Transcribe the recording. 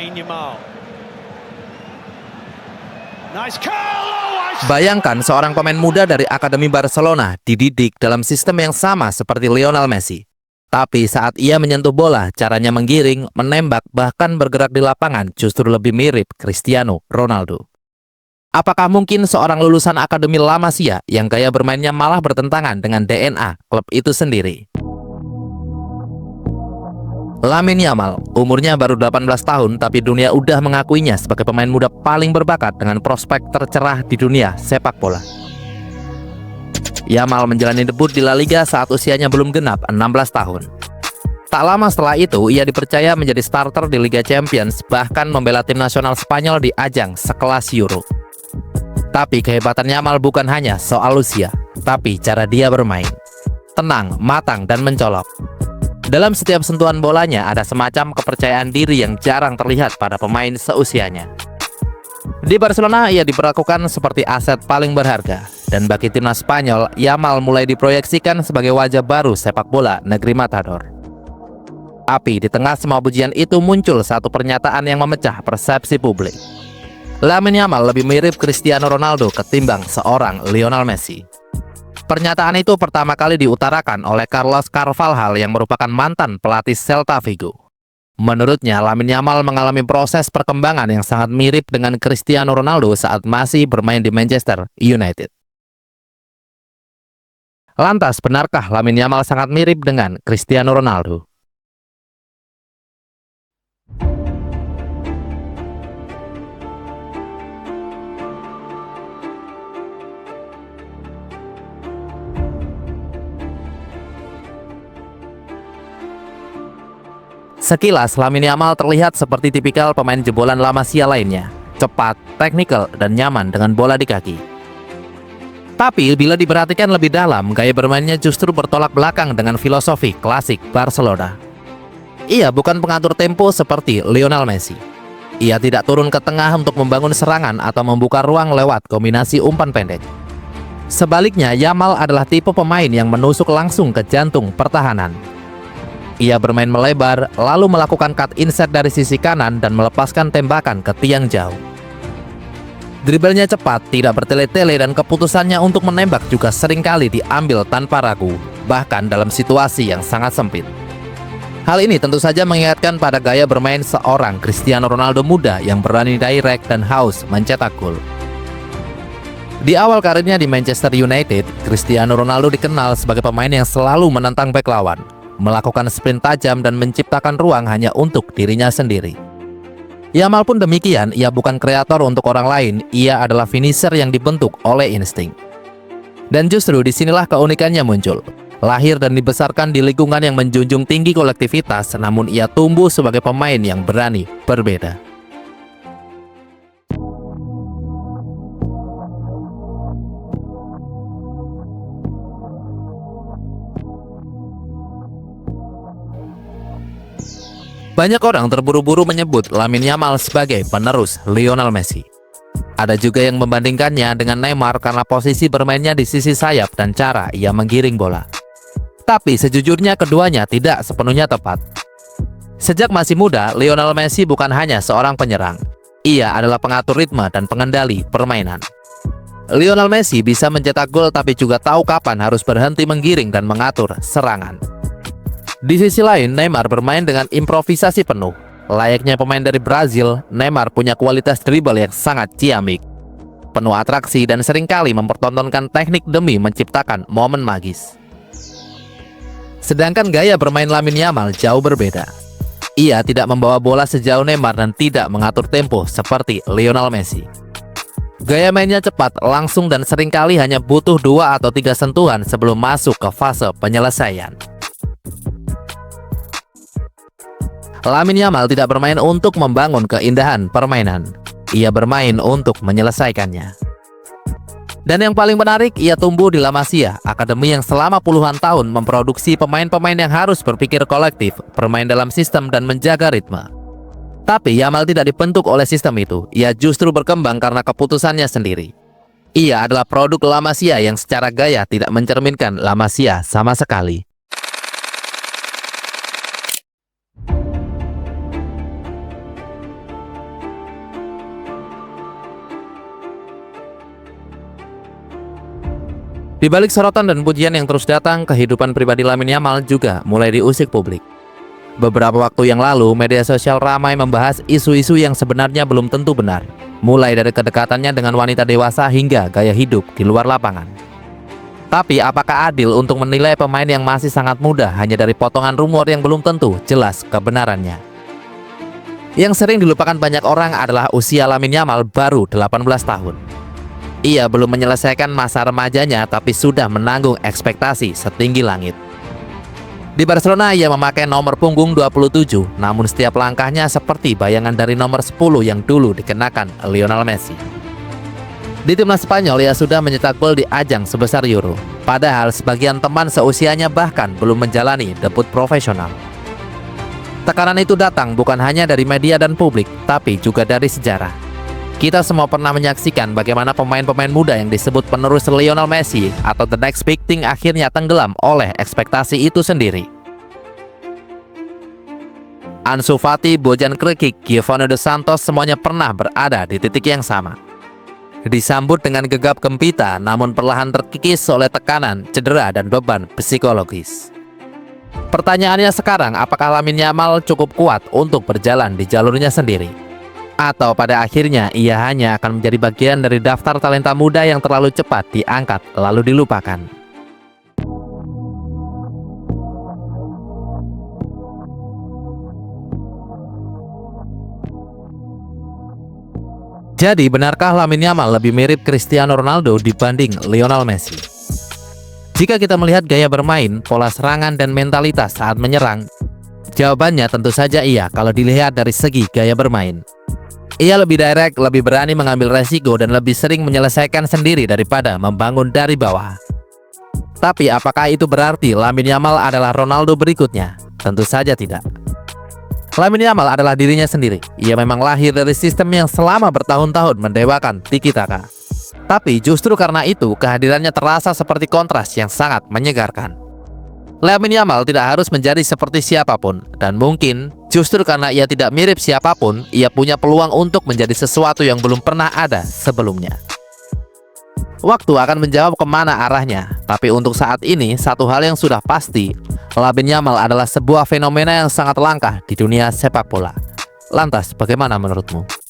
Lamine Yamal. Nice curl. Bayangkan seorang pemain muda dari Akademi Barcelona dididik dalam sistem yang sama seperti Lionel Messi. Tapi saat ia menyentuh bola, caranya menggiring, menembak, bahkan bergerak di lapangan justru lebih mirip Cristiano Ronaldo. Apakah mungkin seorang lulusan Akademi La Masia yang gaya bermainnya malah bertentangan dengan DNA klub itu sendiri? Lamine Yamal, umurnya baru 18 tahun tapi dunia udah mengakuinya sebagai pemain muda paling berbakat dengan prospek tercerah di dunia sepak bola. Yamal menjalani debut di La Liga saat usianya belum genap 16 tahun. Tak lama setelah itu, ia dipercaya menjadi starter di Liga Champions, bahkan membela tim nasional Spanyol di ajang sekelas Euro. Tapi kehebatan Yamal bukan hanya soal usia, tapi cara dia bermain. Tenang, matang, dan mencolok. Dalam setiap sentuhan bolanya ada semacam kepercayaan diri yang jarang terlihat pada pemain seusianya. Di Barcelona, ia diperlakukan seperti aset paling berharga. Dan bagi timnas Spanyol, Yamal mulai diproyeksikan sebagai wajah baru sepak bola negeri Matador. Tapi di tengah semua pujian itu muncul satu pernyataan yang memecah persepsi publik. Lamine Yamal lebih mirip Cristiano Ronaldo ketimbang seorang Lionel Messi. Pernyataan itu pertama kali diutarakan oleh Carlos Carvalhal yang merupakan mantan pelatih Celta Vigo. Menurutnya, Lamine Yamal mengalami proses perkembangan yang sangat mirip dengan Cristiano Ronaldo saat masih bermain di Manchester United. Lantas, benarkah Lamine Yamal sangat mirip dengan Cristiano Ronaldo? Sekilas, Lamine Yamal terlihat seperti tipikal pemain jebolan La Masia lainnya. Cepat, teknikal, dan nyaman dengan bola di kaki. Tapi, bila diperhatikan lebih dalam, gaya bermainnya justru bertolak belakang dengan filosofi klasik Barcelona. Ia bukan pengatur tempo seperti Lionel Messi. Ia tidak turun ke tengah untuk membangun serangan atau membuka ruang lewat kombinasi umpan pendek. Sebaliknya, Yamal adalah tipe pemain yang menusuk langsung ke jantung pertahanan. Ia bermain melebar, lalu melakukan cut inside dari sisi kanan dan melepaskan tembakan ke tiang jauh. Dribblenya cepat, tidak bertele-tele, dan keputusannya untuk menembak juga seringkali diambil tanpa ragu, bahkan dalam situasi yang sangat sempit. Hal ini tentu saja mengingatkan pada gaya bermain seorang Cristiano Ronaldo muda yang berani direct dan haus mencetak gol. Di awal karirnya di Manchester United, Cristiano Ronaldo dikenal sebagai pemain yang selalu menentang bek lawan, melakukan sprint tajam dan menciptakan ruang hanya untuk dirinya sendiri. Yamal pun demikian, ia bukan kreator untuk orang lain, ia adalah finisher yang dibentuk oleh insting. Dan justru disinilah keunikannya muncul. Lahir dan dibesarkan di lingkungan yang menjunjung tinggi kolektivitas, namun ia tumbuh sebagai pemain yang berani berbeda. Banyak orang terburu-buru menyebut Lamine Yamal sebagai penerus Lionel Messi. Ada juga yang membandingkannya dengan Neymar karena posisi bermainnya di sisi sayap dan cara ia menggiring bola. Tapi sejujurnya keduanya tidak sepenuhnya tepat. Sejak masih muda, Lionel Messi bukan hanya seorang penyerang. Ia adalah pengatur ritme dan pengendali permainan. Lionel Messi bisa mencetak gol tapi juga tahu kapan harus berhenti menggiring dan mengatur serangan. Di sisi lain, Neymar bermain dengan improvisasi penuh. Layaknya pemain dari Brazil, Neymar punya kualitas dribble yang sangat ciamik, penuh atraksi dan seringkali mempertontonkan teknik demi menciptakan momen magis. Sedangkan gaya bermain Lamine Yamal jauh berbeda. Ia tidak membawa bola sejauh Neymar dan tidak mengatur tempo seperti Lionel Messi. Gaya mainnya cepat, langsung, dan seringkali hanya butuh 2 atau 3 sentuhan sebelum masuk ke fase penyelesaian. Lamine Yamal tidak bermain untuk membangun keindahan permainan. Ia bermain untuk menyelesaikannya. Dan yang paling menarik, ia tumbuh di La Masia, akademi yang selama puluhan tahun memproduksi pemain-pemain yang harus berpikir kolektif, bermain dalam sistem, dan menjaga ritme. Tapi Yamal tidak dibentuk oleh sistem itu. Ia justru berkembang karena keputusannya sendiri. Ia adalah produk La Masia yang secara gaya tidak mencerminkan La Masia sama sekali. Di balik sorotan dan pujian yang terus datang, kehidupan pribadi Lamine Yamal juga mulai diusik publik. Beberapa waktu yang lalu, media sosial ramai membahas isu-isu yang sebenarnya belum tentu benar, mulai dari kedekatannya dengan wanita dewasa hingga gaya hidup di luar lapangan. Tapi apakah adil untuk menilai pemain yang masih sangat muda hanya dari potongan rumor yang belum tentu jelas kebenarannya? Yang sering dilupakan banyak orang adalah usia Lamine Yamal baru 18 tahun. Ia belum menyelesaikan masa remajanya tapi sudah menanggung ekspektasi setinggi langit. Di Barcelona ia memakai nomor punggung 27, namun setiap langkahnya seperti bayangan dari nomor 10 yang dulu dikenakan Lionel Messi. Di timnas Spanyol ia sudah mencetak gol di ajang sebesar Euro, padahal sebagian teman seusianya bahkan belum menjalani debut profesional. Tekanan itu datang bukan hanya dari media dan publik, tapi juga dari sejarah. Kita semua pernah menyaksikan bagaimana pemain-pemain muda yang disebut penerus Lionel Messi atau the next big thing akhirnya tenggelam oleh ekspektasi itu sendiri. Ansu Fati, Bojan Krikic, Giovanni Dos Santos semuanya pernah berada di titik yang sama. Disambut dengan gegap gempita, namun perlahan terkikis oleh tekanan, cedera, dan beban psikologis. Pertanyaannya sekarang, apakah Lamine Yamal cukup kuat untuk berjalan di jalurnya sendiri? Atau pada akhirnya ia hanya akan menjadi bagian dari daftar talenta muda yang terlalu cepat diangkat lalu dilupakan? Jadi, benarkah Lamine Yamal lebih mirip Cristiano Ronaldo dibanding Lionel Messi? Jika kita melihat gaya bermain, pola serangan, dan mentalitas saat menyerang, jawabannya tentu saja iya kalau dilihat dari segi gaya bermain. Ia lebih direct, lebih berani mengambil resiko, dan lebih sering menyelesaikan sendiri daripada membangun dari bawah. Tapi apakah itu berarti Lamine Yamal adalah Ronaldo berikutnya? Tentu saja tidak. Lamine Yamal adalah dirinya sendiri. Ia memang lahir dari sistem yang selama bertahun-tahun mendewakan tiki-taka. Tapi justru karena itu, kehadirannya terasa seperti kontras yang sangat menyegarkan. Lamine Yamal tidak harus menjadi seperti siapapun, dan mungkin justru karena ia tidak mirip siapapun, ia punya peluang untuk menjadi sesuatu yang belum pernah ada sebelumnya. Waktu akan menjawab kemana arahnya, tapi untuk saat ini, satu hal yang sudah pasti, Lamine Yamal adalah sebuah fenomena yang sangat langka di dunia sepak bola. Lantas, bagaimana menurutmu?